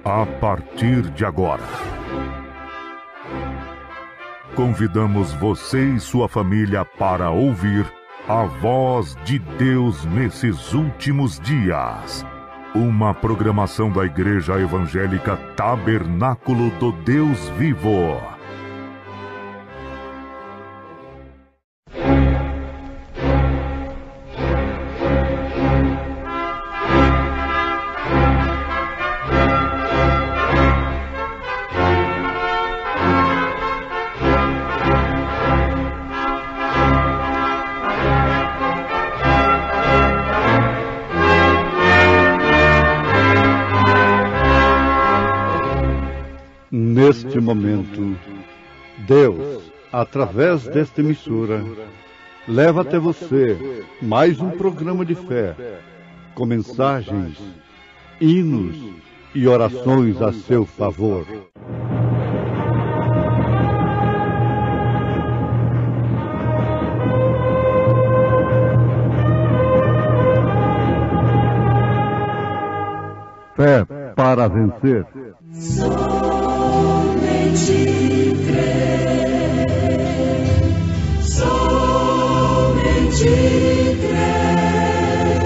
A partir de agora, convidamos você e sua família para ouvir a voz de Deus nesses últimos dias. Uma programação da Igreja Evangélica Tabernáculo do Deus Vivo. Neste momento, Deus, através desta emissora, leva até você mais um programa de fé, com mensagens, hinos e orações a seu favor. Fé para vencer. Somente crer, somente crer,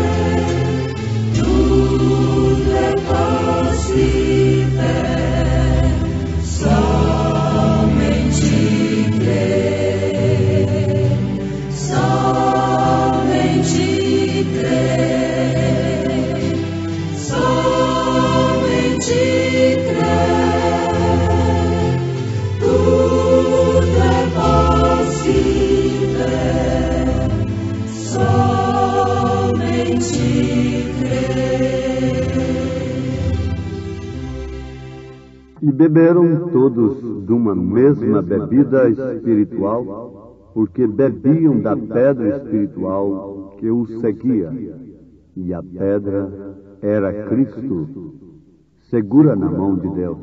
tudo é possível, somente crer, somente crer, somente E beberam todos de uma mesma bebida espiritual, porque bebiam da pedra espiritual que os seguia. E a pedra era Cristo, segura na mão de Deus.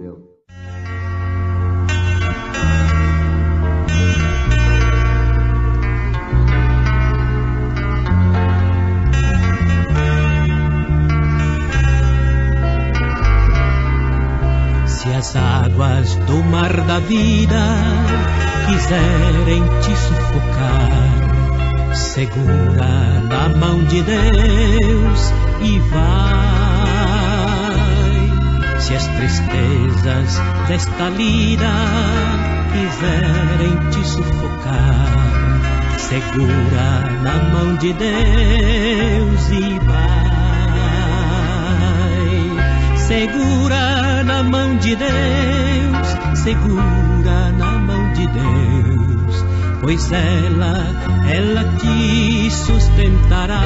Se as águas do mar da vida quiserem te sufocar, segura na mão de Deus e vai. Se as tristezas desta vida quiserem te sufocar, segura na mão de Deus e vai. Segura na mão de Deus, segura na mão de Deus, pois ela te sustentará.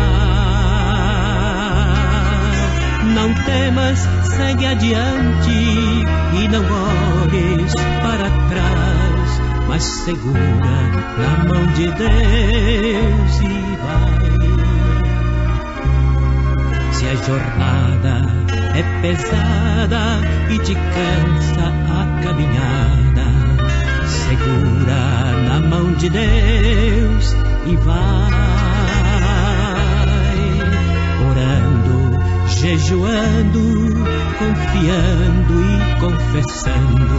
Não temas, segue adiante e não olhes para trás, mas segura na mão de Deus e vai. Se a jornada é pesada e te cansa a caminhada, segura na mão de Deus e vai. Orando, jejuando, confiando e confessando,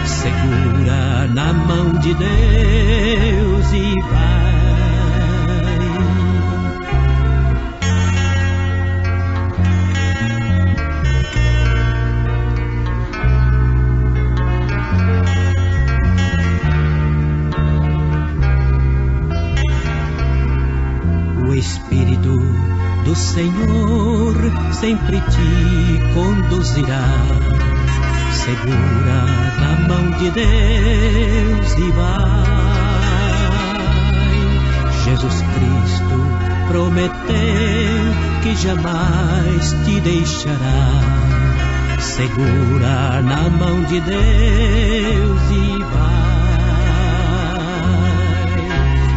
segura na mão de Deus e vai. O Espírito do Senhor sempre te conduzirá. Segura na mão de Deus e vai. Jesus Cristo prometeu que jamais te deixará. Segura na mão de Deus e vai.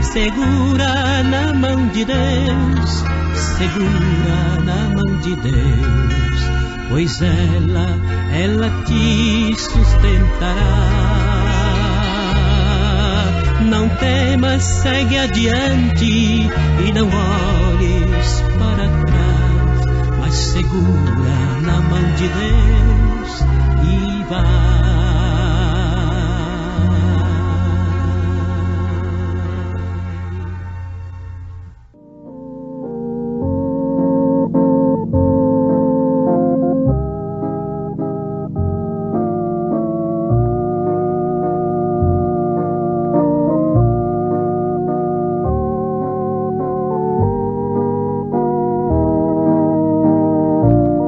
Segura na mão de Deus, segura na mão de Deus, pois ela te sustentará. Não temas, segue adiante e não olhes para trás, mas segura segura na mão de Deus e vai.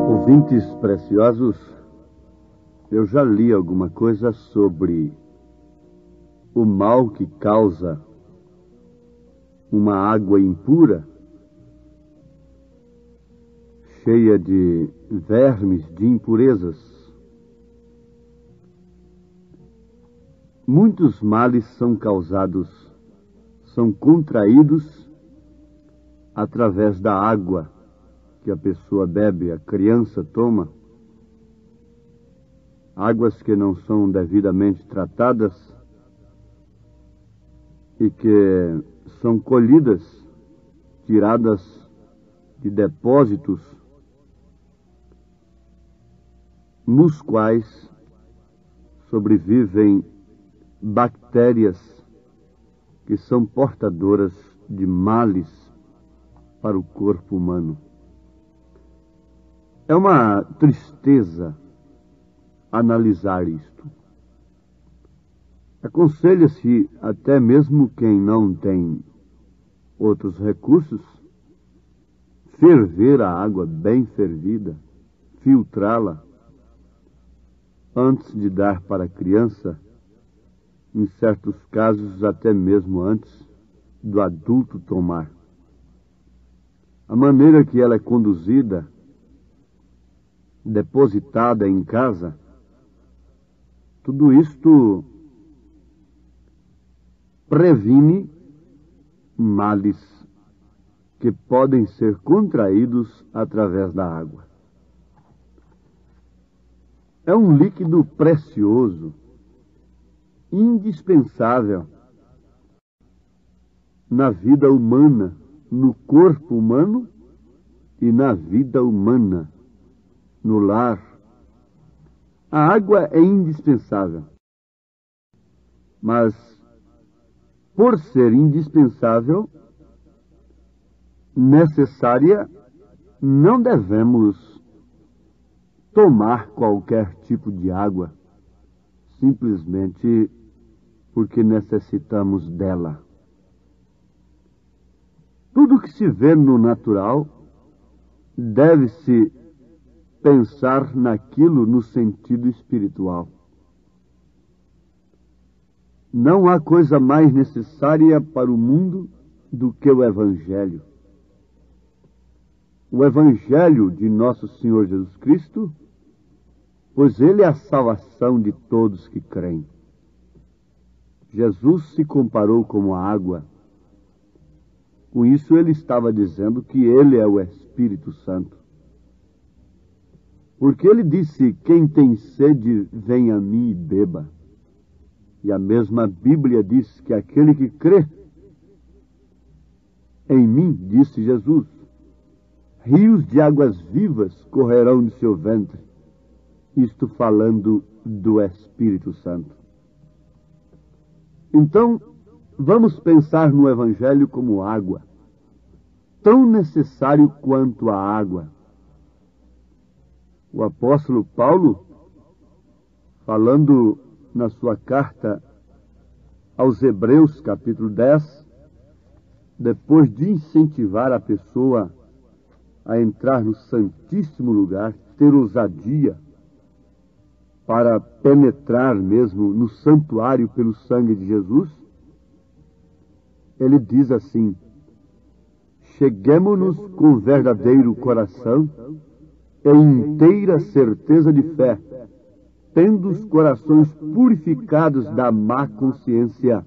Ouvintes preciosos, eu já li alguma coisa sobre o mal que causa uma água impura, cheia de vermes, de impurezas. Muitos males são causados, são contraídos através da água que a pessoa bebe, a criança toma, águas que não são devidamente tratadas e que são colhidas, tiradas de depósitos nos quais sobrevivem bactérias que são portadoras de males para o corpo humano. É uma tristeza analisar isto. Aconselha-se até mesmo quem não tem outros recursos, ferver a água bem fervida, filtrá-la, antes de dar para a criança, em certos casos até mesmo antes do adulto tomar. A maneira que ela é conduzida, depositada em casa, tudo isto previne males que podem ser contraídos através da água. É um líquido precioso, indispensável na vida humana, no corpo humano e na vida humana, no lar. A água é indispensável. Mas, por ser indispensável, necessária, não devemos tomar qualquer tipo de água, simplesmente porque necessitamos dela. Tudo que se vê no natural deve-se pensar naquilo no sentido espiritual. Não há coisa mais necessária para o mundo do que o Evangelho. O Evangelho de nosso Senhor Jesus Cristo, pois Ele é a salvação de todos que creem. Jesus se comparou como a água. Com isso ele estava dizendo que Ele é o Espírito Santo. Porque ele disse, quem tem sede, vem a mim e beba. E a mesma Bíblia diz que aquele que crê em mim, disse Jesus, rios de águas vivas correrão de seu ventre. Isto falando do Espírito Santo. Então, vamos pensar no Evangelho como água, tão necessário quanto a água. O apóstolo Paulo, falando na sua carta aos Hebreus, capítulo 10, depois de incentivar a pessoa a entrar no Santíssimo Lugar, ter ousadia para penetrar mesmo no santuário pelo sangue de Jesus, ele diz assim: cheguemo-nos com verdadeiro coração e inteira certeza de fé, tendo os corações purificados da má consciência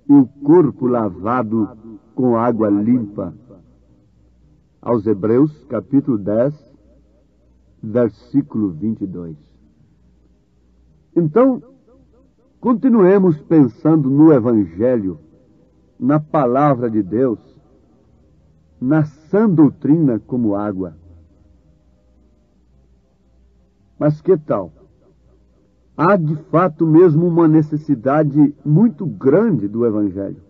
e o corpo lavado com água limpa. Aos Hebreus, capítulo 10, versículo 22. Então, continuemos pensando no Evangelho, na Palavra de Deus, na sã doutrina como água. Mas que tal? Há de fato mesmo uma necessidade muito grande do Evangelho,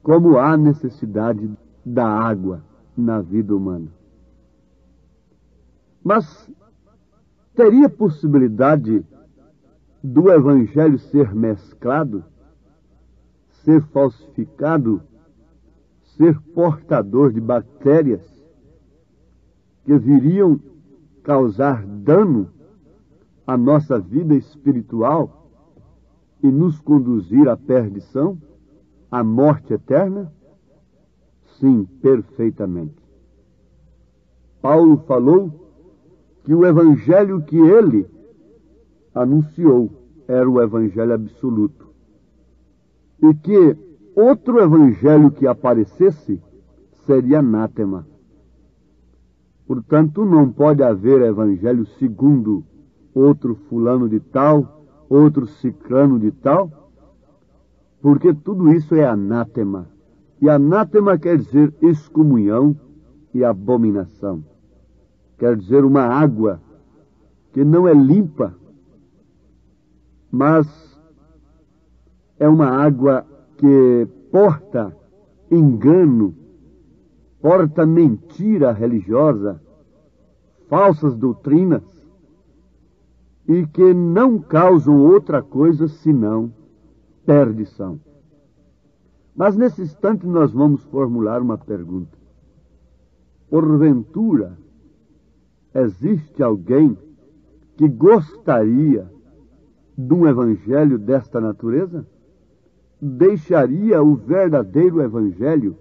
como há necessidade da água na vida humana. Mas teria possibilidade do Evangelho ser mesclado, ser falsificado, ser portador de bactérias que viriam causar dano à nossa vida espiritual e nos conduzir à perdição, à morte eterna? Sim, perfeitamente. Paulo falou que o evangelho que ele anunciou era o evangelho absoluto, e que outro evangelho que aparecesse seria anátema. Portanto, não pode haver evangelho segundo outro fulano de tal, outro ciclano de tal, porque tudo isso é anátema. E anátema quer dizer excomunhão e abominação. Quer dizer uma água que não é limpa, mas é uma água que porta engano, porta mentira religiosa, falsas doutrinas, e que não causam outra coisa senão perdição. Mas nesse instante nós vamos formular uma pergunta. Porventura, existe alguém que gostaria de um evangelho desta natureza? Deixaria o verdadeiro evangelho,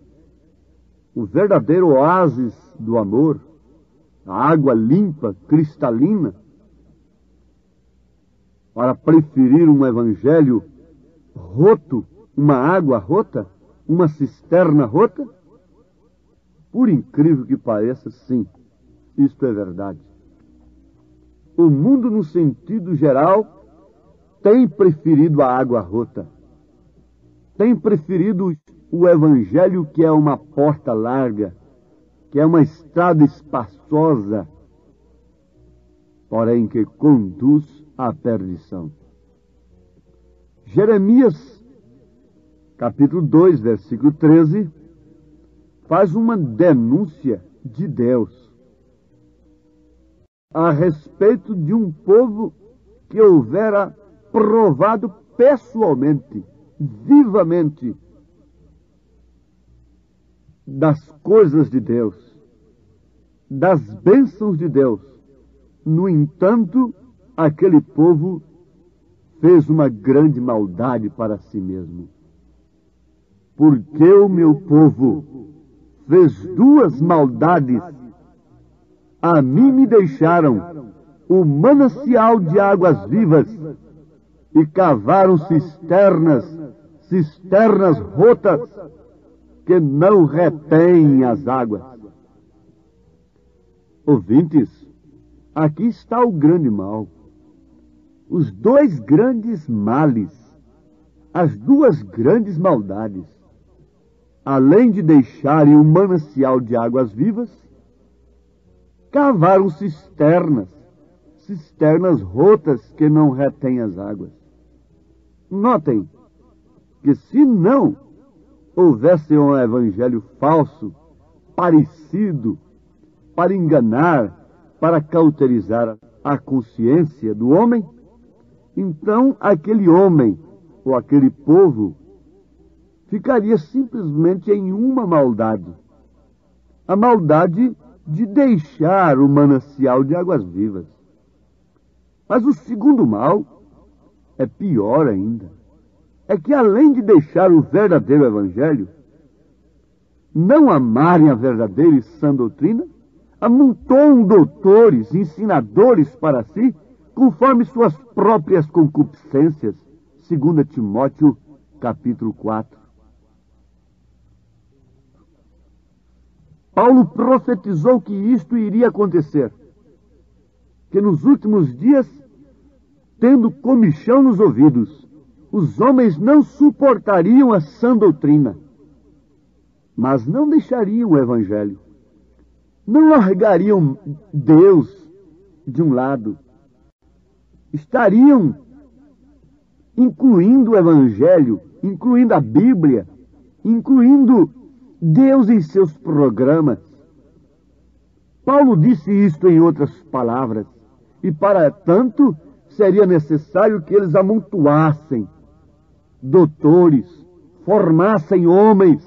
o verdadeiro oásis do amor, a água limpa, cristalina, para preferir um evangelho roto, uma água rota, uma cisterna rota? Por incrível que pareça, sim, isto é verdade. O mundo, no sentido geral, tem preferido a água rota. Tem preferido o evangelho que é uma porta larga, que é uma estrada espaçosa, porém que conduz à perdição. Jeremias, capítulo 2, versículo 13, faz uma denúncia de Deus a respeito de um povo que houvera provado pessoalmente, vivamente, das coisas de Deus, das bênçãos de Deus. No entanto, aquele povo fez uma grande maldade para si mesmo. Porque o meu povo fez duas maldades. A mim me deixaram o manancial de águas vivas e cavaram cisternas rotas que não retêm as águas. Ouvintes, aqui está o grande mal. Os dois grandes males, as duas grandes maldades. Além de deixarem um manancial de águas vivas, cavaram cisternas rotas que não retêm as águas. Notem que se não houvesse um evangelho falso, parecido, para enganar, para cauterizar a consciência do homem, então aquele homem ou aquele povo ficaria simplesmente em uma maldade. A maldade de deixar o manancial de águas vivas. Mas o segundo mal é pior ainda. É que além de deixar o verdadeiro evangelho, não amarem a verdadeira e sã doutrina, amontoam doutores, ensinadores para si, conforme suas próprias concupiscências. 2 Timóteo, capítulo 4. Paulo profetizou que isto iria acontecer, que nos últimos dias, tendo comichão nos ouvidos, os homens não suportariam a sã doutrina, mas não deixariam o evangelho, não largariam Deus de um lado estariam incluindo o Evangelho, incluindo a Bíblia, incluindo Deus em seus programas. Paulo disse isto em outras palavras, e para tanto seria necessário que eles amontoassem doutores, formassem homens,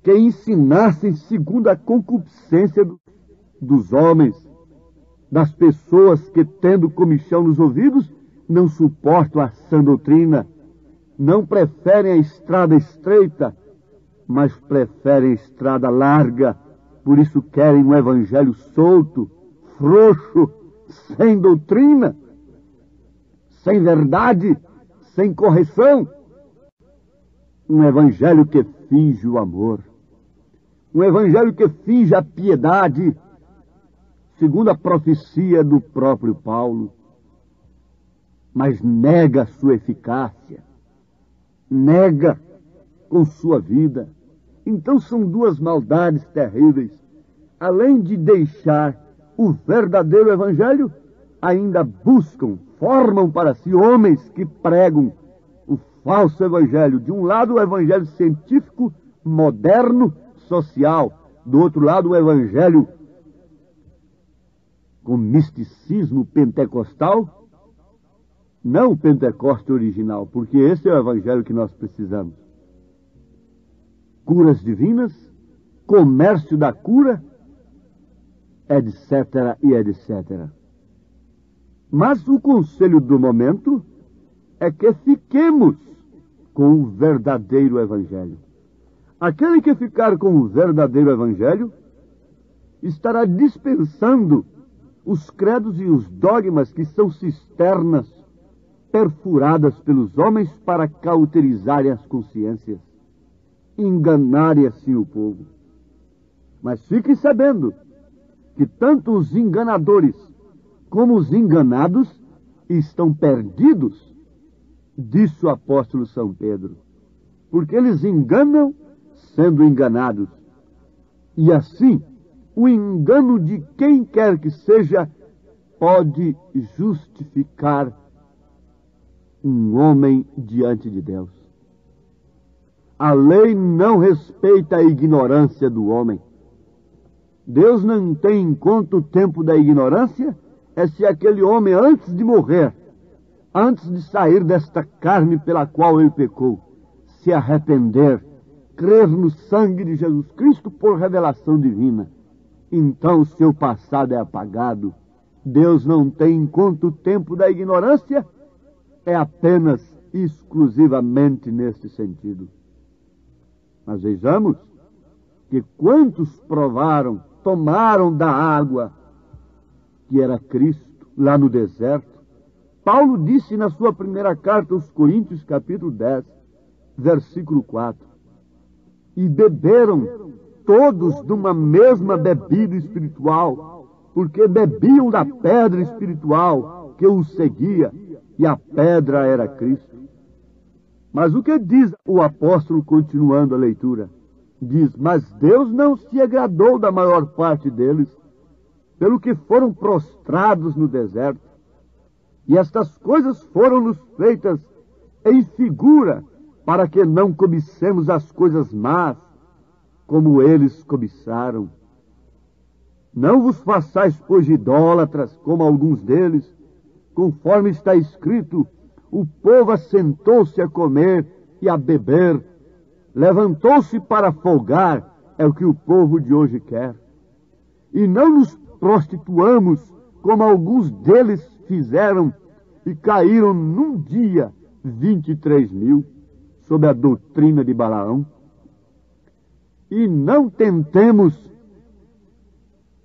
que ensinassem segundo a concupiscência dos homens, das pessoas que, tendo comichão nos ouvidos, não suportam a sã doutrina, não preferem a estrada estreita, mas preferem a estrada larga. Por isso querem um evangelho solto, frouxo, sem doutrina, sem verdade, sem correção. Um evangelho que finge o amor. Um evangelho que finge a piedade, segundo a profecia do próprio Paulo, mas nega a sua eficácia, nega com sua vida. Então são duas maldades terríveis. Além de deixar o verdadeiro evangelho, ainda buscam, formam para si homens que pregam o falso evangelho. De um lado, o evangelho científico, moderno, social. Do outro lado, o evangelho com misticismo pentecostal. Não o Pentecoste original, porque esse é o evangelho que nós precisamos. Curas divinas, comércio da cura, etc. e etc. Mas o conselho do momento é que fiquemos com o verdadeiro evangelho. Aquele que ficar com o verdadeiro evangelho estará dispensando os credos e os dogmas que são cisternas perfuradas pelos homens para cauterizarem as consciências, enganarem assim o povo. Mas fiquem sabendo que tanto os enganadores como os enganados estão perdidos, disse o apóstolo São Pedro, porque eles enganam sendo enganados. E assim, o engano de quem quer que seja pode justificar um homem diante de Deus. A lei não respeita a ignorância do homem. Deus não tem em conta o tempo da ignorância, é se aquele homem, antes de morrer, antes de sair desta carne pela qual ele pecou, se arrepender, crer no sangue de Jesus Cristo por revelação divina, então o seu passado é apagado. Deus não tem em conta o tempo da ignorância, é apenas exclusivamente nesse sentido. Mas vejamos que quantos provaram, tomaram da água que era Cristo lá no deserto. Paulo disse na sua primeira carta aos Coríntios, capítulo 10, versículo 4, e beberam todos de uma mesma bebida espiritual, porque bebiam da pedra espiritual que os seguia, e a pedra era Cristo. Mas o que diz o apóstolo continuando a leitura? Diz, mas Deus não se agradou da maior parte deles, pelo que foram prostrados no deserto. E estas coisas foram-nos feitas em figura, para que não cobicemos as coisas más, como eles cobiçaram. Não vos façais, pois, idólatras, como alguns deles, conforme está escrito, o povo assentou-se a comer e a beber, levantou-se para folgar, é o que o povo de hoje quer. E não nos prostituamos, como alguns deles fizeram, e caíram num dia 23.000, sob a doutrina de Balaão. E não tentemos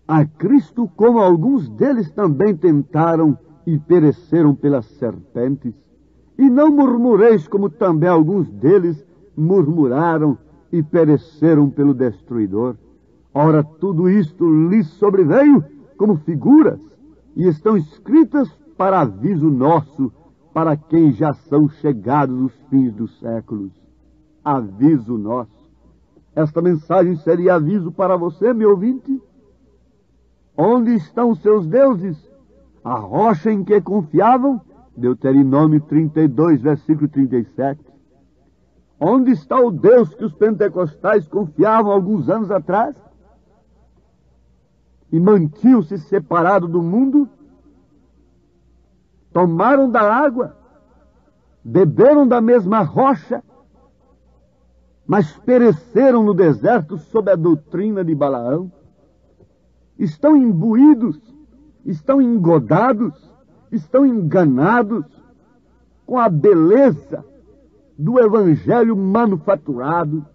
a Cristo, como alguns deles também tentaram e pereceram pelas serpentes. E não murmureis, como também alguns deles murmuraram e pereceram pelo destruidor. Ora, tudo isto lhes sobreveio como figuras, e estão escritas para aviso nosso, para quem já são chegados os fins dos séculos. Aviso nosso. Esta mensagem seria aviso para você, meu ouvinte? Onde estão os seus deuses? a rocha em que confiavam, Deuteronômio 32, versículo 37. Onde está o Deus que os pentecostais confiavam alguns anos atrás? E mantinham-se separados do mundo? Tomaram da água, beberam da mesma rocha, mas pereceram no deserto sob a doutrina de Balaão. Estão imbuídos, estão engodados, estão enganados com a beleza do evangelho manufaturado,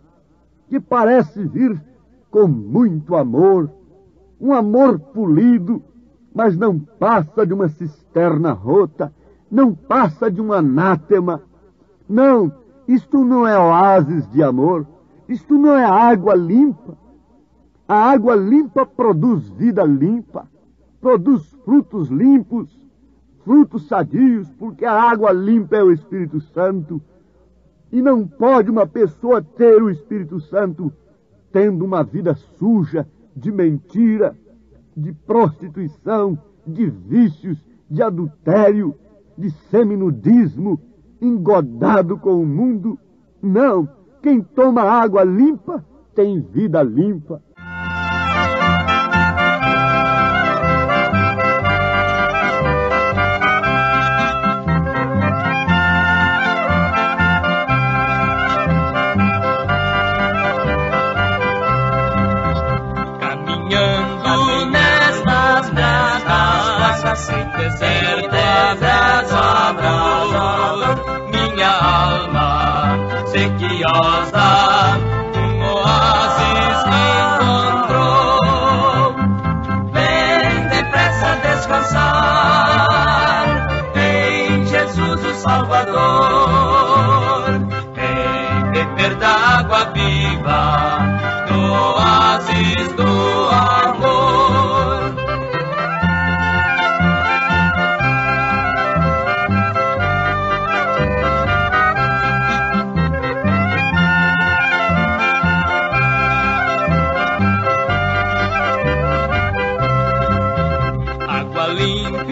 que parece vir com muito amor, um amor polido, mas não passa de uma cisterna rota, não passa de um anátema. Não, isto não é oásis de amor, isto não é água limpa. A água limpa produz vida limpa, produz frutos limpos, frutos sadios, porque a água limpa é o Espírito Santo. E não pode uma pessoa ter o Espírito Santo tendo uma vida suja, de mentira, de prostituição, de vícios, de adultério, de seminudismo, engodado com o mundo. Não, quem toma água limpa tem vida limpa. Sem deserto, abraçador, minha alma sequiosa, um oásis encontrou. Vem depressa descansar em Jesus o Salvador. Vem beber da água viva, do oásis do amor.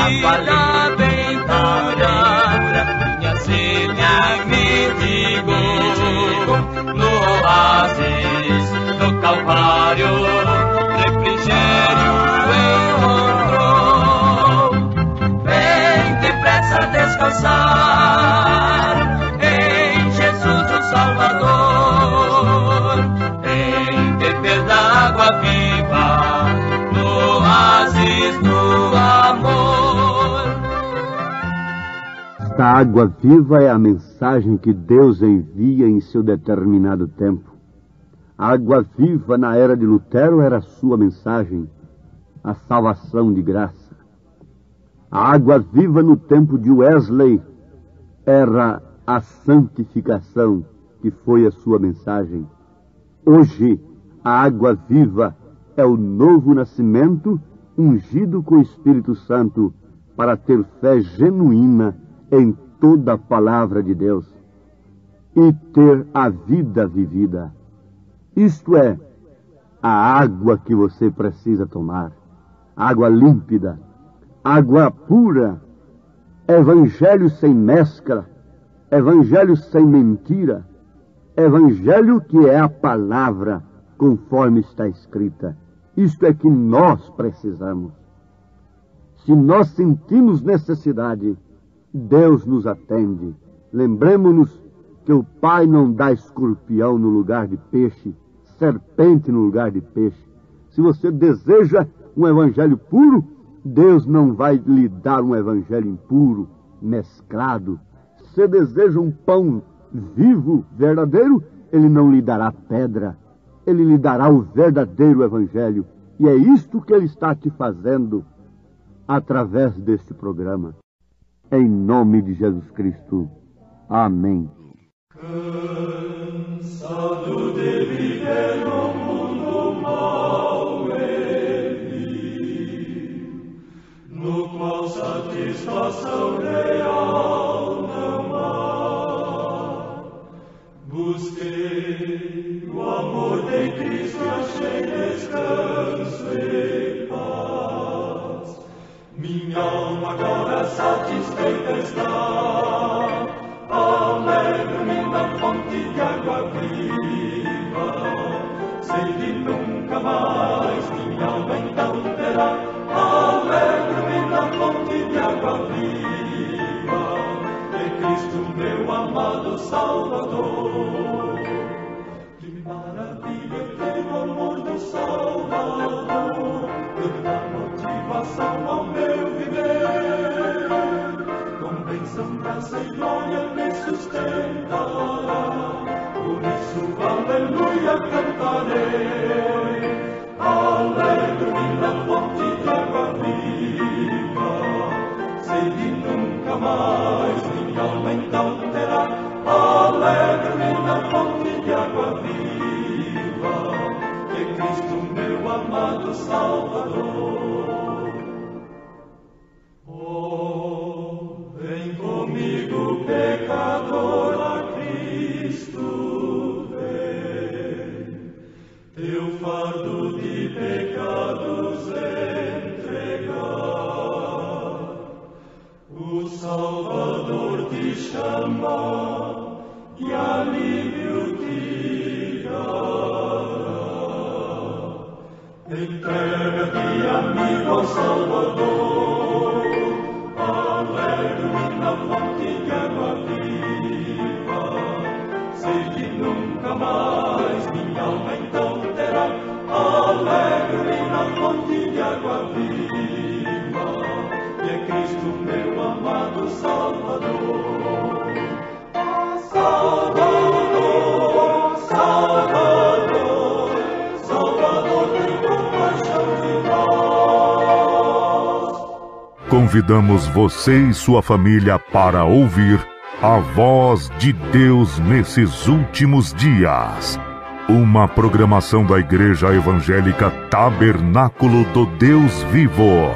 Água bem pura, minha sede me digo, no oásis do Calvário, refrigério encontrou. Vem depressa descansar em Jesus o Salvador. Vem beber da água viva, no oásis do amor. Esta água viva é a mensagem que Deus envia em seu determinado tempo. A água viva na era de Lutero era a sua mensagem, a salvação de graça. A água viva no tempo de Wesley era a santificação, que foi a sua mensagem. Hoje, a água viva é o novo nascimento ungido com o Espírito Santo para ter fé genuína em toda a palavra de Deus e ter a vida vivida. Isto é, a água que você precisa tomar, água límpida, água pura, evangelho sem mescla, evangelho sem mentira, evangelho que é a palavra conforme está escrita. Isto é que nós precisamos. Se nós sentimos necessidade, Deus nos atende. Lembremos-nos que o Pai não dá escorpião no lugar de peixe, serpente no lugar de peixe. Se você deseja um evangelho puro, Deus não vai lhe dar um evangelho impuro, mesclado. Se você deseja um pão vivo, verdadeiro, Ele não lhe dará pedra. Ele lhe dará o verdadeiro evangelho. E é isto que Ele está te fazendo através deste programa. Em nome de Jesus Cristo. Amém. Cansado de viver no mundo mau ele, no qual satisfação real não há, busquei o amor de Cristo e achei descanso e paz. Minha alma agora satisfeita está, alegre-me na fonte de água viva. Sei que nunca mais minha alma então terá, alegre-me na fonte de água viva. É Cristo meu amado Salvador. Que maravilha ter o amor do Salvador, que dá motivação ao meu viver. Com bênção, graça e glória me sustentará, por isso aleluia cantarei. Alegre-me na fonte de água viva, sei que nunca mais minha alma então terá, alegre-me na fonte de água viva, que é Cristo meu amado Salvador. Oh, vem comigo pecador a Cristo, vem, teu fardo de pecados entregar. O Salvador te chama e alívio te dará. Entrega-te, amigo, ao Salvador, alegre-me na fonte de água viva. Sei que nunca mais minha alma então terá, alegre-me na fonte de água viva, que é Cristo meu amado Salvador. Salvador, Salvador, Salvador, tem compaixão de nós. Convidamos você e sua família para ouvir a voz de Deus nesses últimos dias. Uma programação da Igreja Evangélica Tabernáculo do Deus Vivo.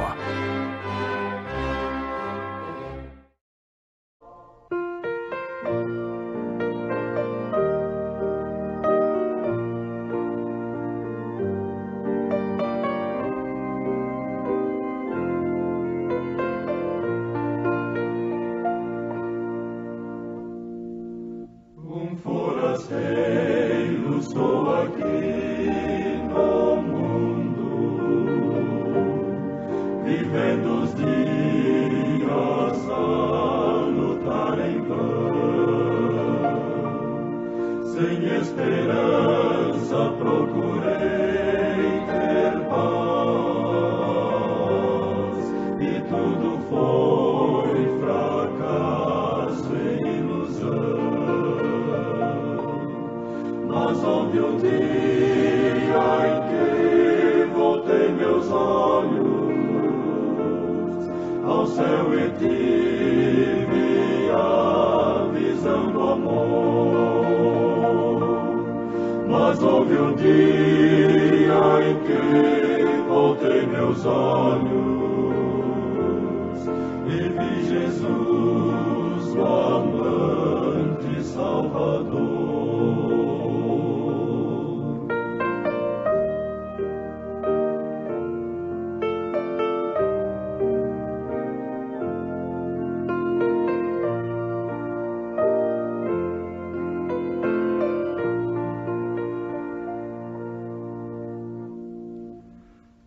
Forasteiro sou aqui no mundo, vivendo os dias a lutar em vão. Sem esperança procurei ter paz, e tudo foi fracasso e ilusão. Mas houve um dia em que voltei meus olhos ao céu e tive a visão do amor. Mas houve um dia em que voltei meus olhos e vi Jesus, o amante Salvador.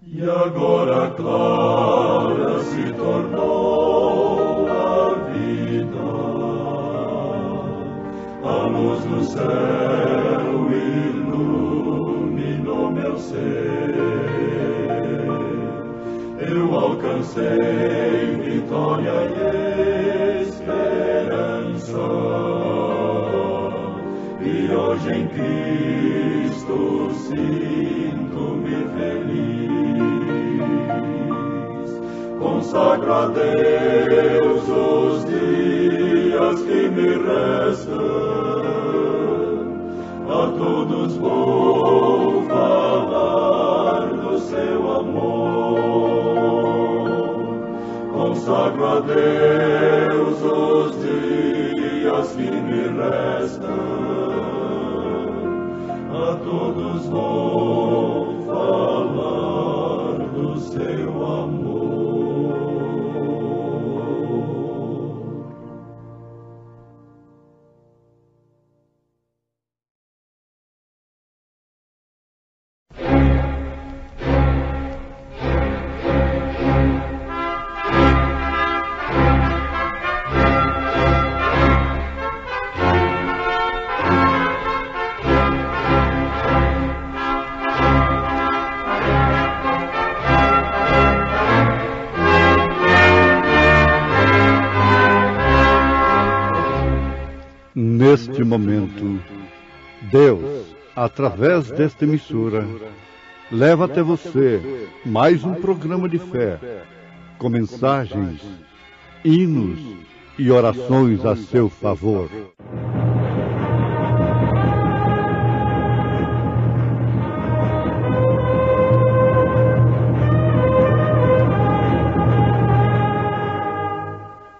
E agora clara se tornou a vida, a luz do céu iluminou meu ser. Eu alcancei vitória e esperança, e hoje em Cristo sinto-me feliz. Consagro a Deus os dias que me restam, a todos vou falar do seu amor. Consagro a Deus os dias que me restam, a todos vou falar do seu amor. Neste momento, Deus, através desta emissora, leva até você mais um programa de fé, com mensagens, hinos e orações a seu favor.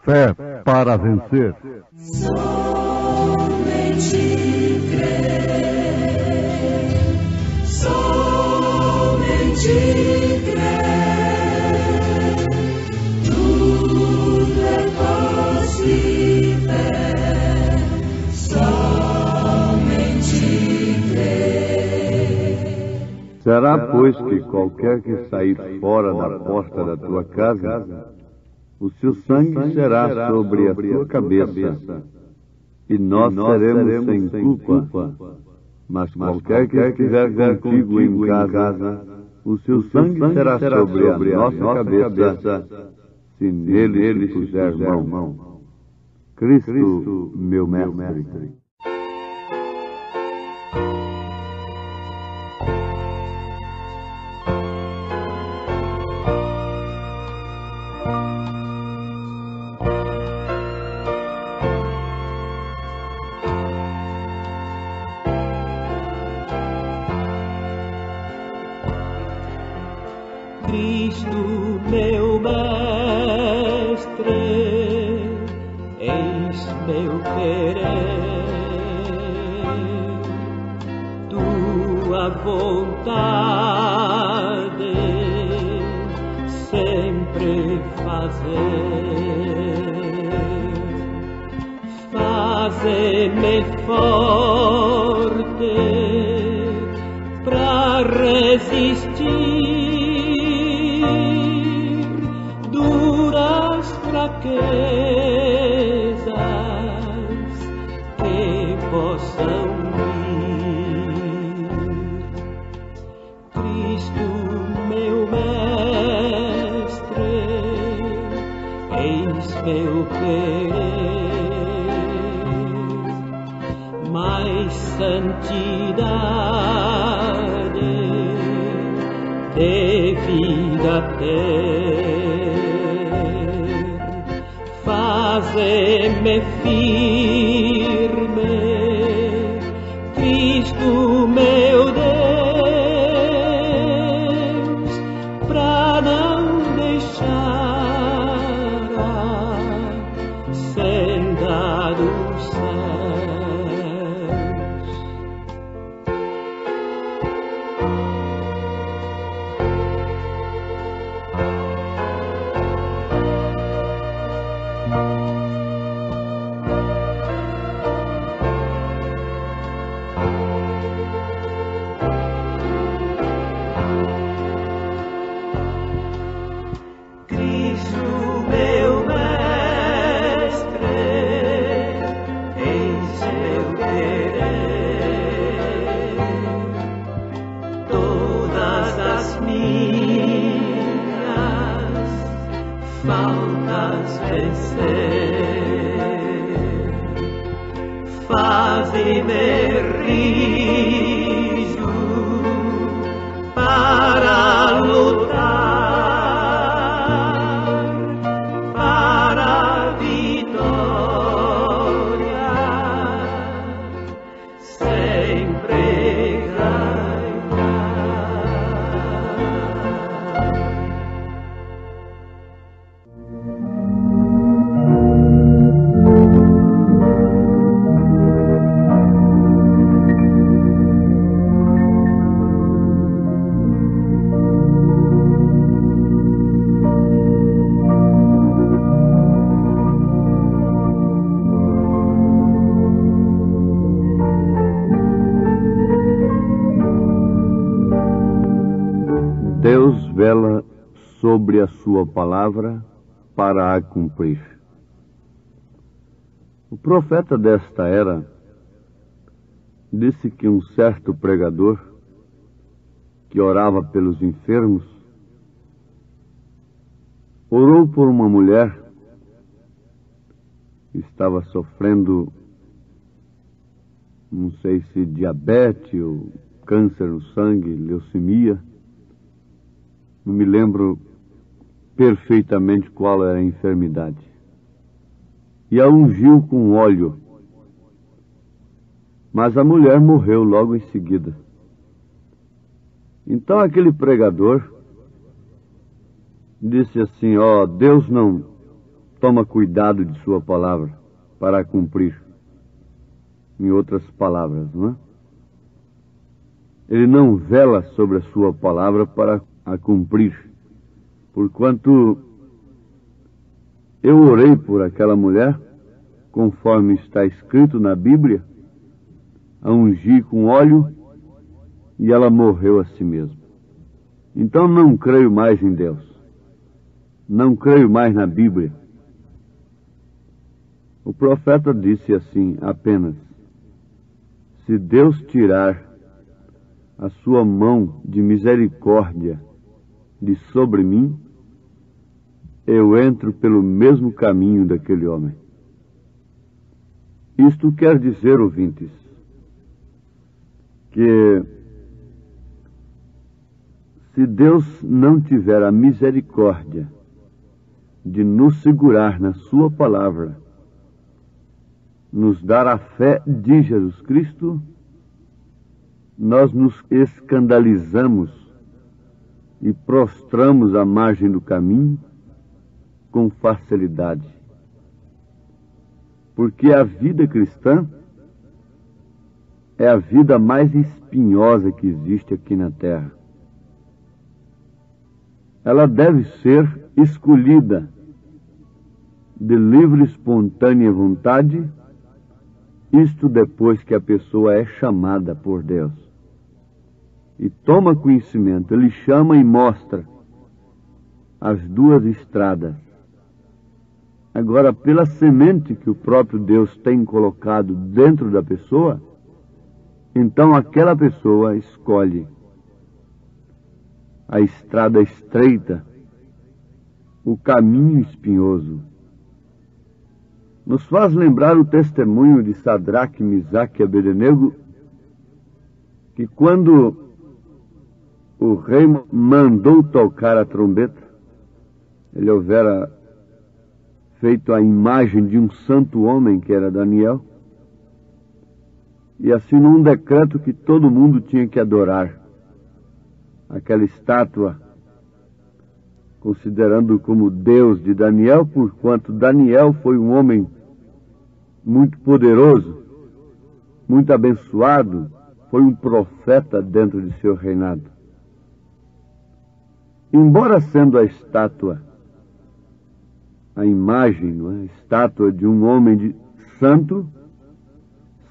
Fé para vencer. Somente crer, somente crer, tudo é possível, somente crer. Será, pois, que qualquer que sair fora da porta da tua casa, o seu sangue será sobre a sua cabeça, e nós seremos sem culpa. Mas qualquer que estiver contigo em casa, o seu sangue será sobre a nossa cabeça, se nele puser mão. Cristo, meu mestre. Cristo, meu mestre, eis meu querer, tua vontade sempre fazer, faze-me forte pra resistir duras fraquezas que possam vir. Cristo, meu mestre, eis meu querer, mais santidade de vida ter, faze-me firme, Cristo meu Deus, pra não deixar a senda dos céus. Cristo, meu mestre, eis meu querer, todas as minhas faltas vencer, faze-me rijo para lutar, para a vitória sempre ganhar. Deus vela sobre a sua palavra para a cumprir. O profeta desta era disse que um certo pregador que orava pelos enfermos orou por uma mulher que estava sofrendo não sei se diabetes ou câncer no sangue, leucemia. Não me lembro perfeitamente qual era a enfermidade. E a ungiu com óleo. Mas a mulher morreu logo em seguida. Então aquele pregador disse assim: Deus não toma cuidado de sua palavra para cumprir. Em outras palavras, não é? Ele não vela sobre a sua palavra para a cumprir. Porquanto eu orei por aquela mulher, conforme está escrito na Bíblia, a ungir com óleo, e ela morreu a si mesma. Então não creio mais em Deus. Não creio mais na Bíblia. O profeta disse assim apenas: se Deus tirar a sua mão de misericórdia de sobre mim, eu entro pelo mesmo caminho daquele homem. Isto quer dizer, ouvintes, que se Deus não tiver a misericórdia de nos segurar na sua palavra, nos dar a fé de Jesus Cristo, nós nos escandalizamos e prostramos à margem do caminho com facilidade. Porque a vida cristã é a vida mais espinhosa que existe aqui na terra. Ela deve ser escolhida de livre e espontânea vontade, isto depois que a pessoa é chamada por Deus. E toma conhecimento, ele chama e mostra as duas estradas. Agora, pela semente que o próprio Deus tem colocado dentro da pessoa, então aquela pessoa escolhe a estrada estreita, o caminho espinhoso. Nos faz lembrar o testemunho de Sadraque, Misaque e Abednego, que quando o rei mandou tocar a trombeta, ele houvera feito a imagem de um santo homem, que era Daniel, e assinou um decreto que todo mundo tinha que adorar aquela estátua, considerando como Deus de Daniel, porquanto Daniel foi um homem muito poderoso, muito abençoado, foi um profeta dentro de seu reinado. Embora sendo a estátua, a imagem, não é? A estátua de um homem santo,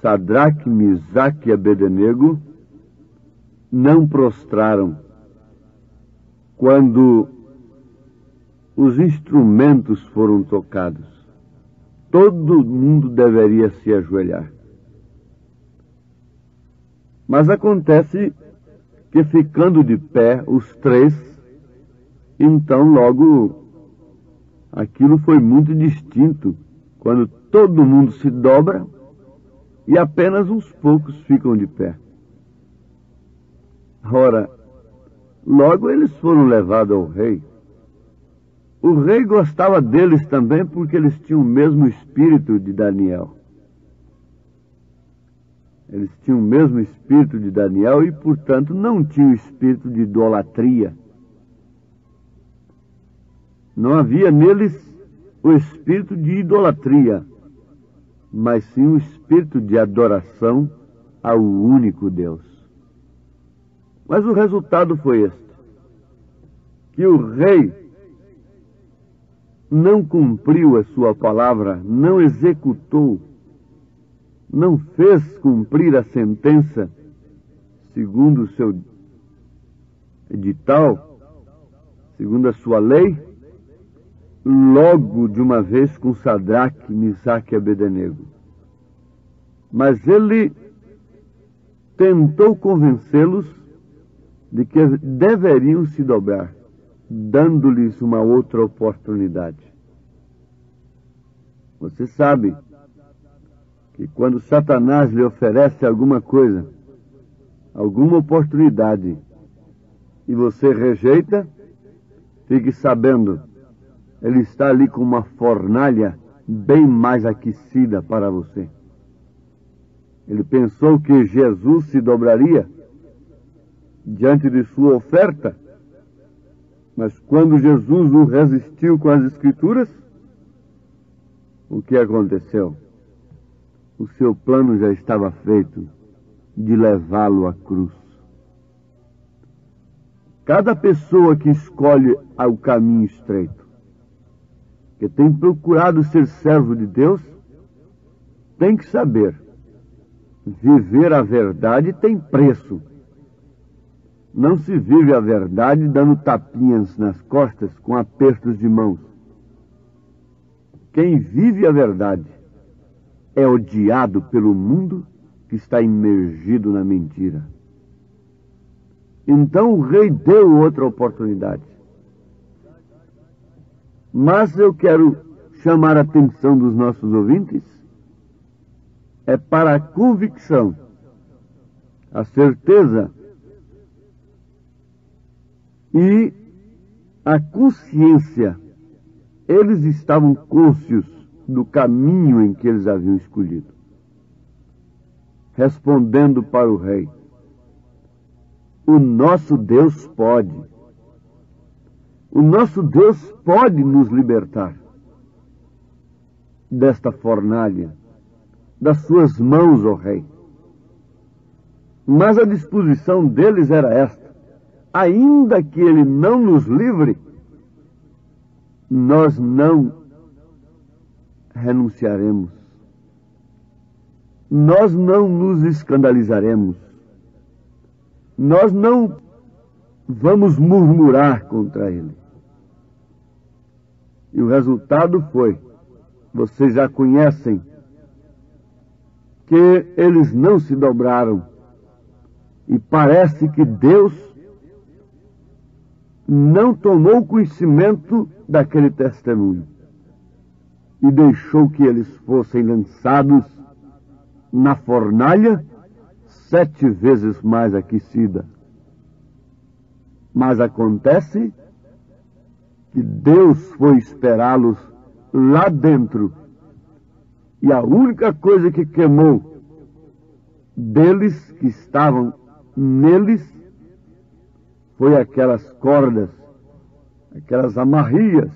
Sadraque, Misaque e Abednego não prostraram quando os instrumentos foram tocados. Todo mundo deveria se ajoelhar. Mas acontece que, ficando de pé os três, então logo aquilo foi muito distinto, quando todo mundo se dobra e apenas uns poucos ficam de pé. Ora, logo eles foram levados ao rei. O rei gostava deles também porque eles tinham o mesmo espírito de Daniel. Eles tinham o mesmo espírito de Daniel e, portanto, não tinham espírito de idolatria. Não havia neles o espírito de idolatria, mas sim o espírito de adoração ao único Deus. Mas o resultado foi este: que o rei não cumpriu a sua palavra, não executou, não fez cumprir a sentença segundo o seu edital, segundo a sua lei, logo de uma vez com Sadraque, Misaque e Abednego. Mas ele tentou convencê-los de que deveriam se dobrar, dando-lhes uma outra oportunidade. Você sabe que quando Satanás lhe oferece alguma coisa, alguma oportunidade, e você rejeita, fique sabendo, ele está ali com uma fornalha bem mais aquecida para você. Ele pensou que Jesus se dobraria diante de sua oferta, mas quando Jesus o resistiu com as Escrituras, o que aconteceu? O seu plano já estava feito de levá-lo à cruz. Cada pessoa que escolhe o caminho estreito, que tem procurado ser servo de Deus, tem que saber, viver a verdade tem preço. Não se vive a verdade dando tapinhas nas costas com apertos de mãos. Quem vive a verdade é odiado pelo mundo que está imergido na mentira. Então o rei deu outra oportunidade. Mas eu quero chamar a atenção dos nossos ouvintes para a convicção, a certeza e a consciência. Eles estavam cônscios do caminho em que eles haviam escolhido. Respondendo para o rei: o nosso Deus pode. O nosso Deus pode nos libertar desta fornalha, das suas mãos, ó rei. Mas a disposição deles era esta: ainda que ele não nos livre, nós não renunciaremos. Nós não nos escandalizaremos. Nós não vamos murmurar contra ele. E o resultado foi, vocês já conhecem, que eles não se dobraram. E parece que Deus não tomou conhecimento daquele testemunho e deixou que eles fossem lançados na fornalha 7 vezes mais aquecida. Mas acontece que Deus foi esperá-los lá dentro, e a única coisa que queimou deles, que estavam neles, foi aquelas cordas, aquelas amarrias,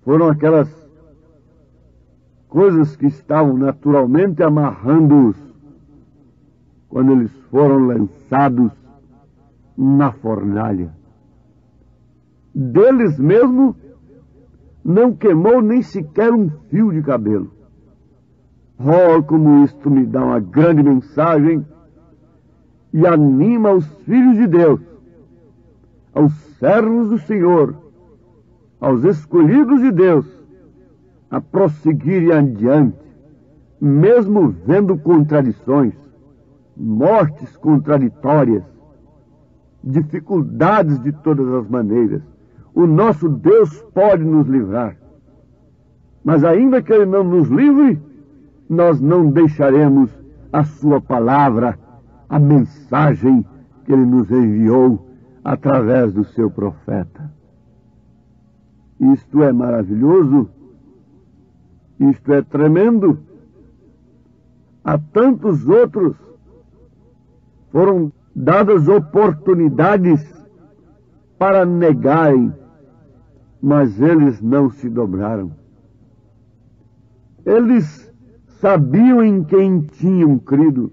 foram aquelas coisas que estavam naturalmente amarrando-os quando eles foram lançados na fornalha. Deles mesmo não queimou nem sequer um fio de cabelo. Oh, como isto me dá uma grande mensagem e anima os filhos de Deus, aos servos do Senhor, aos escolhidos de Deus, a prosseguirem adiante, mesmo vendo contradições, mortes contraditórias, dificuldades de todas as maneiras. O nosso Deus pode nos livrar. Mas ainda que Ele não nos livre, nós não deixaremos a Sua palavra, a mensagem que Ele nos enviou através do Seu profeta. Isto é maravilhoso, isto é tremendo. A tantos outros foram dadas oportunidades para negarem, mas eles não se dobraram. Eles sabiam em quem tinham crido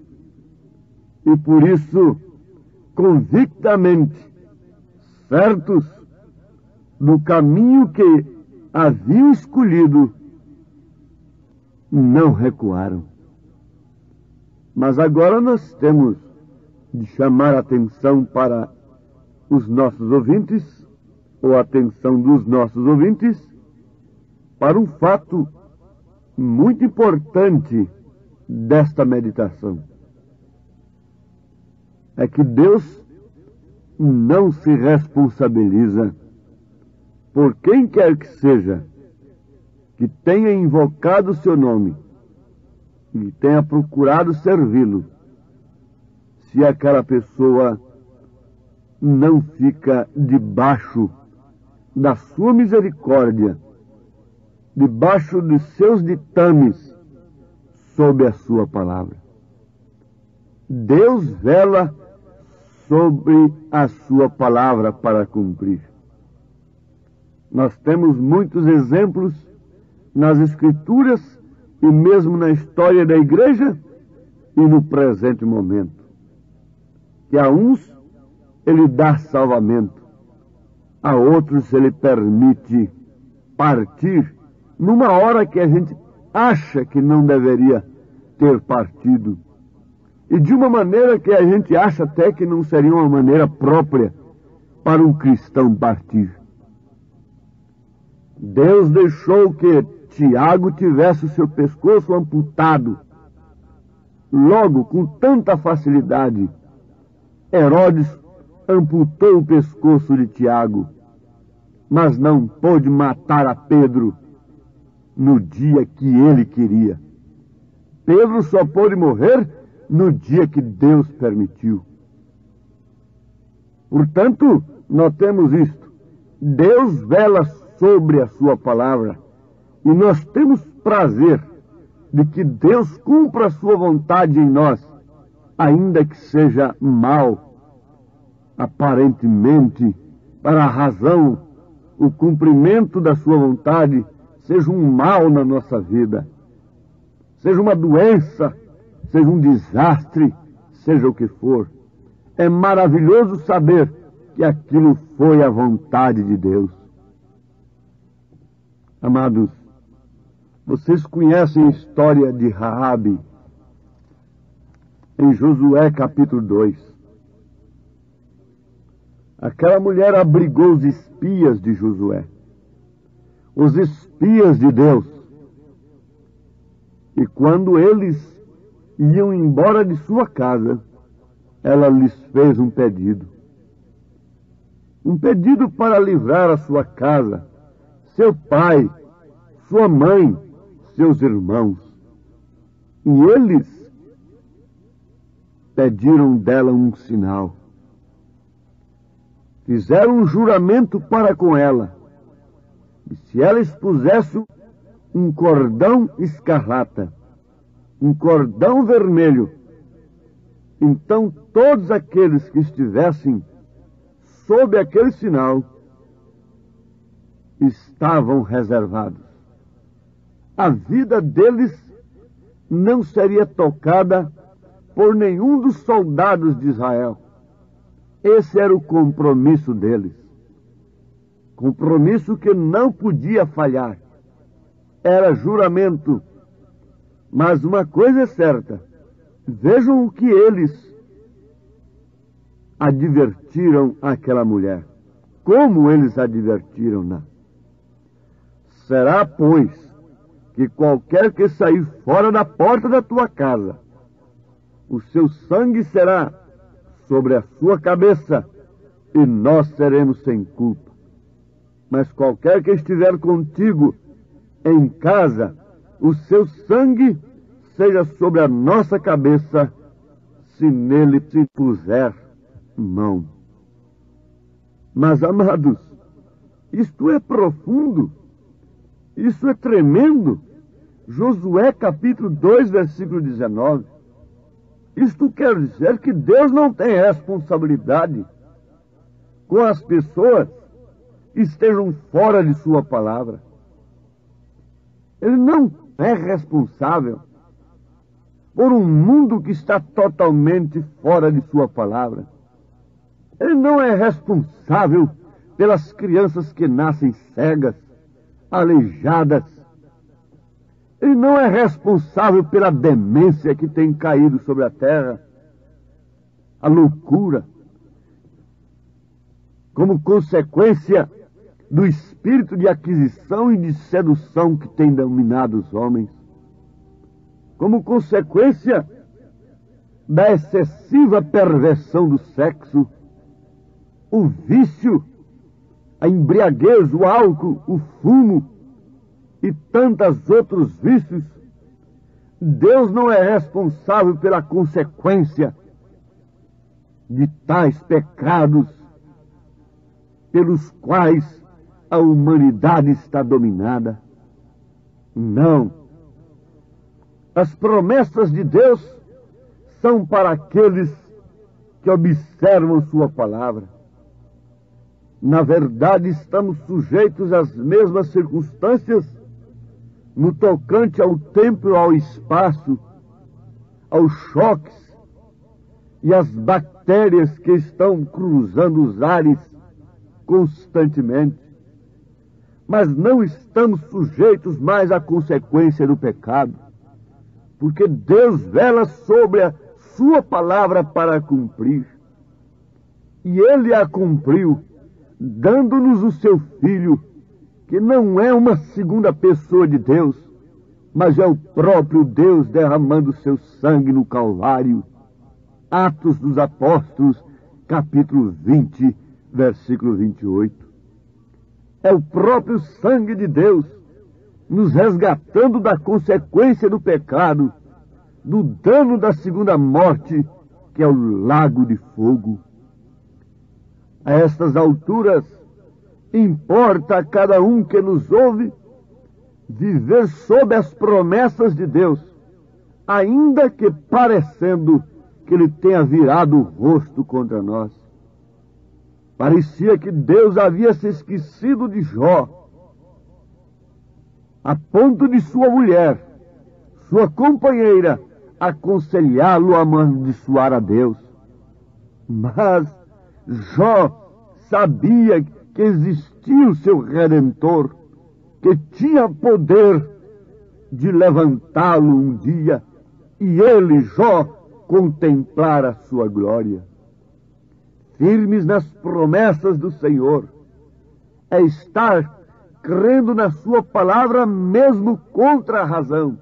e por isso, convictamente, certos do caminho que haviam escolhido, não recuaram. Mas agora nós temos de chamar a atenção para os nossos ouvintes, ou a atenção dos nossos ouvintes, para um fato muito importante desta meditação. É que Deus não se responsabiliza por quem quer que seja que tenha invocado o seu nome e tenha procurado servi-lo, se aquela pessoa não fica debaixo da sua misericórdia, debaixo dos seus ditames, sob a sua palavra. Deus vela sobre a sua palavra para cumprir. Nós temos muitos exemplos nas Escrituras e mesmo na história da igreja e no presente momento, que a uns ele dá salvamento, a outros ele permite partir numa hora que a gente acha que não deveria ter partido, e de uma maneira que a gente acha até que não seria uma maneira própria para um cristão partir. Deus deixou que Tiago tivesse o seu pescoço amputado. Logo, com tanta facilidade, Herodes amputou o pescoço de Tiago, mas não pôde matar a Pedro no dia que ele queria. Pedro só pôde morrer no dia que Deus permitiu. Portanto, notemos isto: Deus vela sobre a sua palavra, e nós temos prazer de que Deus cumpra a sua vontade em nós, ainda que seja mal, aparentemente, para a razão, o cumprimento da sua vontade seja um mal na nossa vida, seja uma doença, seja um desastre, seja o que for. É maravilhoso saber que aquilo foi a vontade de Deus. Amados, vocês conhecem a história de Raabe em Josué capítulo 2. Aquela mulher abrigou os espias de Josué, os espias de Deus. E quando eles iam embora de sua casa, ela lhes fez um pedido. Um pedido para livrar a sua casa, seu pai, sua mãe, seus irmãos. E eles pediram dela um sinal. Fizeram um juramento para com ela. E se ela expusesse um cordão escarlata, um cordão vermelho, então todos aqueles que estivessem sob aquele sinal estavam reservados. A vida deles não seria tocada por nenhum dos soldados de Israel. Esse era o compromisso deles. Compromisso que não podia falhar. Era juramento. Mas uma coisa é certa: vejam o que eles advertiram aquela mulher. Como eles advertiram-na? Será, pois, que qualquer que sair fora da porta da tua casa, o seu sangue será sobre a sua cabeça, e nós seremos sem culpa. Mas qualquer que estiver contigo em casa, o seu sangue seja sobre a nossa cabeça, se nele se puser mão. Mas, amados, isto é profundo, isso é tremendo. Josué capítulo 2, versículo 19. Isto quer dizer que Deus não tem responsabilidade com as pessoas que estejam fora de sua palavra. Ele não é responsável por um mundo que está totalmente fora de sua palavra. Ele não é responsável pelas crianças que nascem cegas, aleijadas. Ele não é responsável pela demência que tem caído sobre a terra, a loucura, como consequência do espírito de aquisição e de sedução que tem dominado os homens, como consequência da excessiva perversão do sexo, o vício, a embriaguez, o álcool, o fumo e tantos outros vícios. Deus não é responsável pela consequência de tais pecados pelos quais a humanidade está dominada. Não. As promessas de Deus são para aqueles que observam sua palavra. Na verdade, estamos sujeitos às mesmas circunstâncias no tocante ao tempo e ao espaço, aos choques e às bactérias que estão cruzando os ares constantemente. Mas não estamos sujeitos mais à consequência do pecado, porque Deus vela sobre a sua palavra para cumprir. E Ele a cumpriu, dando-nos o seu Filho, que não é uma segunda pessoa de Deus, mas é o próprio Deus derramando seu sangue no Calvário. Atos dos Apóstolos, capítulo 20, versículo 28. É o próprio sangue de Deus nos resgatando da consequência do pecado, do dano da segunda morte, que é o lago de fogo. A estas alturas, importa a cada um que nos ouve viver sob as promessas de Deus, ainda que parecendo que Ele tenha virado o rosto contra nós. Parecia que Deus havia se esquecido de Jó, a ponto de sua mulher, sua companheira, aconselhá-lo a amaldiçoar a Deus. Mas Jó sabia que existia o seu Redentor, que tinha poder de levantá-lo um dia, e ele, Jó, contemplar a sua glória. Firmes nas promessas do Senhor é estar crendo na sua palavra mesmo contra a razão,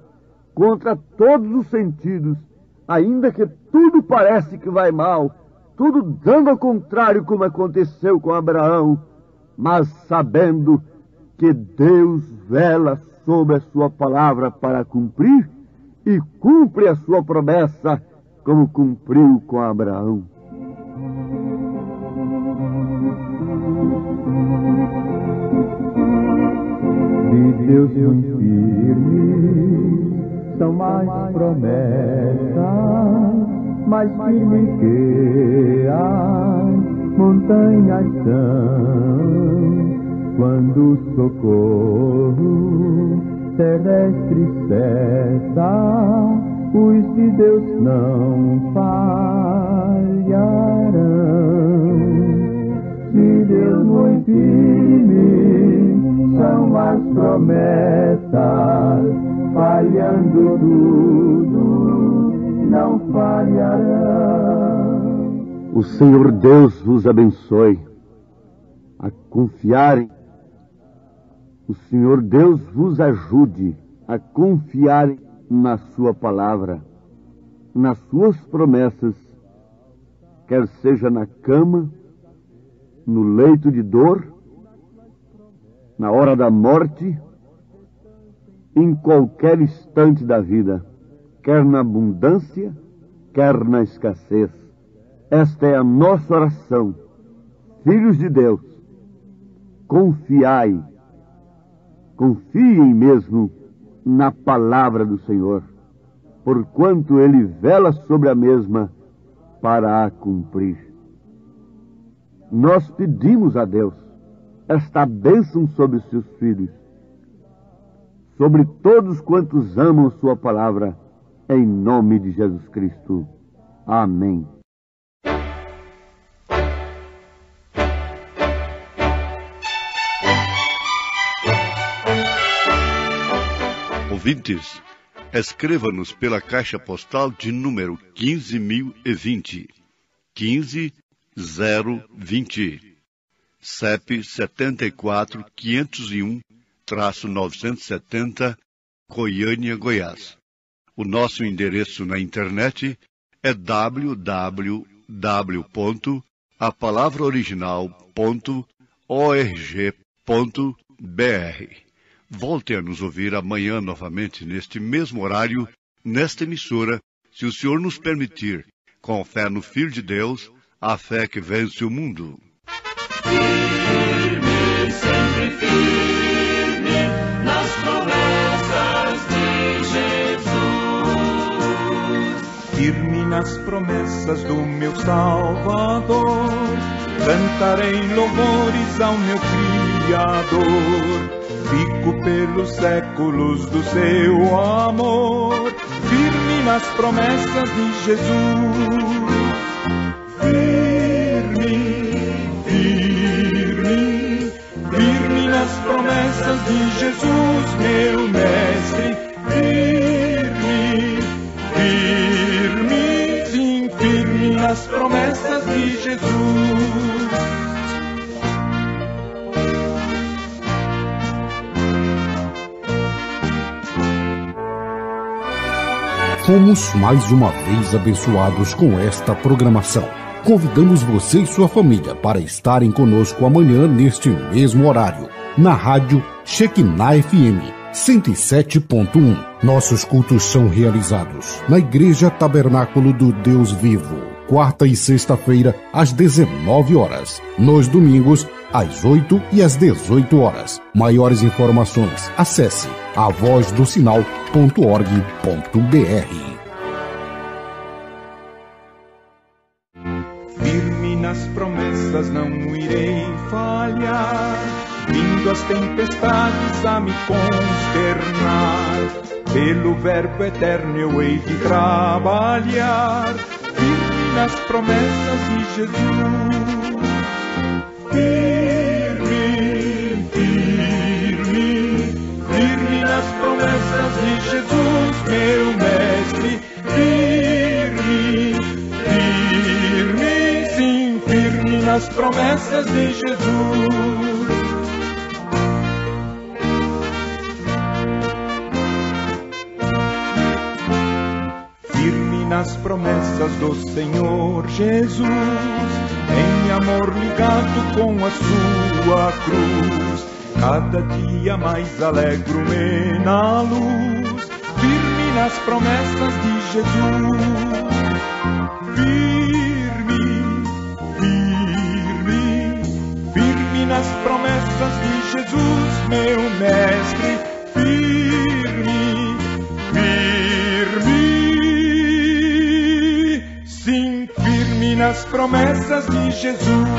contra todos os sentidos, ainda que tudo parece que vai mal, tudo dando ao contrário, como aconteceu com Abraão, mas sabendo que Deus vela sobre a sua palavra para cumprir, e cumpre a sua promessa, como cumpriu com Abraão. De Deus muito firme são mais promessas, mais firme que as montanhas são. Quando o socorro terrestre cessa, os de Deus não falharão. De Deus muito firme são as promessas, falhando tudo, não falharão. O Senhor Deus vos abençoe a confiarem. O Senhor Deus vos ajude a confiarem na sua palavra, nas suas promessas, quer seja na cama, no leito de dor, na hora da morte, em qualquer instante da vida, quer na abundância, quer na escassez. Esta é a nossa oração. Filhos de Deus, confiem mesmo na palavra do Senhor, porquanto Ele vela sobre a mesma para a cumprir. Nós pedimos a Deus esta bênção sobre os seus filhos, sobre todos quantos amam sua palavra, em nome de Jesus Cristo. Amém. Ouvintes, escreva-nos pela caixa postal de número 15.020, 15020, CEP 74.501-970, Goiânia, Goiás. O nosso endereço na internet é www.apalavraoriginal.org.br. Volte a nos ouvir amanhã novamente neste mesmo horário nesta emissora, se o Senhor nos permitir, com fé no Filho de Deus, a fé que vence o mundo. Firme, sempre firme, nas promessas de Jesus. Firme nas promessas do meu Salvador, cantarei louvores ao meu Criador. Fico pelos séculos do seu amor, firme nas promessas de Jesus. Firme, firme, firme nas promessas de Jesus, meu Mestre. Firme, firme, sim, firme nas promessas de Jesus. Fomos mais uma vez abençoados com esta programação. Convidamos você e sua família para estarem conosco amanhã neste mesmo horário, na rádio Shekinah FM 107.1. Nossos cultos são realizados na Igreja Tabernáculo do Deus Vivo, quarta e sexta-feira às 19 horas, nos domingos às 8 e às 18 horas. Maiores informações, acesse avozdosinal.org.br. Firme nas promessas não irei falhar, vindo as tempestades a me consternar. Pelo verbo eterno eu hei de trabalhar, firme nas promessas de Jesus. Firme, firme, firme nas promessas de Jesus, meu Mestre. Firme, firme, sim, firme nas promessas de Jesus. Firme nas promessas do Senhor Jesus, em amor ligado com a sua cruz, cada dia mais alegro-me na luz, firme nas promessas de Jesus. Firme, firme, firme nas promessas de Jesus, meu Mestre. Firme, firme, sim, firme nas promessas de Jesus.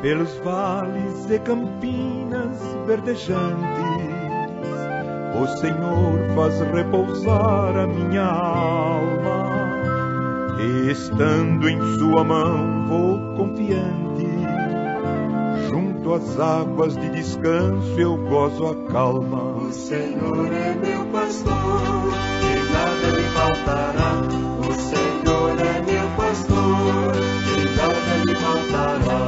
Pelos vales e campinas verdejantes, o Senhor faz repousar a minha alma, e estando em sua mão vou confiante, junto às águas de descanso eu gozo a calma. O Senhor é meu pastor, e nada me faltará. O Senhor é meu pastor, e nada me faltará.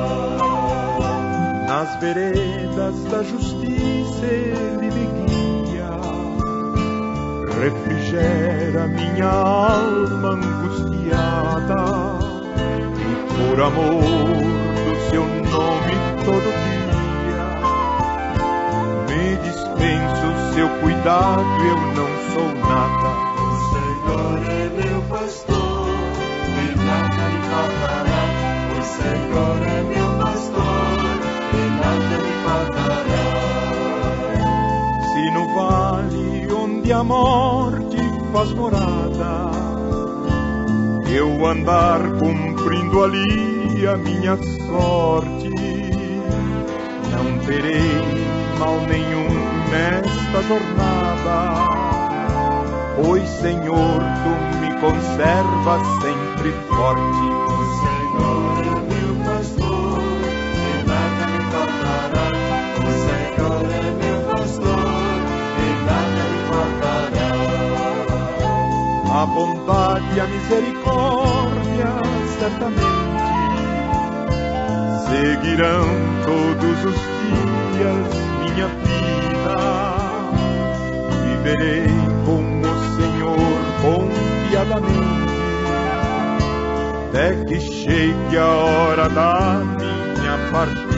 Nas veredas da justiça ele me guia, refrigera minha alma angustiada, e por amor do seu nome todo dia me dispensa o seu cuidado, eu não sou nada. O Senhor é meu pastor, e nada me faltará. O Senhor é meu pastor, e nada me faltará. Se no vale onde a morte faz morada, eu andar cumprindo ali a minha sorte, não terei mal nenhum nesta jornada, pois Senhor, tu me conservas sempre forte. O Senhor é meu pastor, e nada me faltará. O Senhor é meu pastor, e nada me faltará. e a misericórdia certamente seguirão todos os dias minha vida. Viverei com o Senhor confiadamente, até que chegue a hora da minha partida.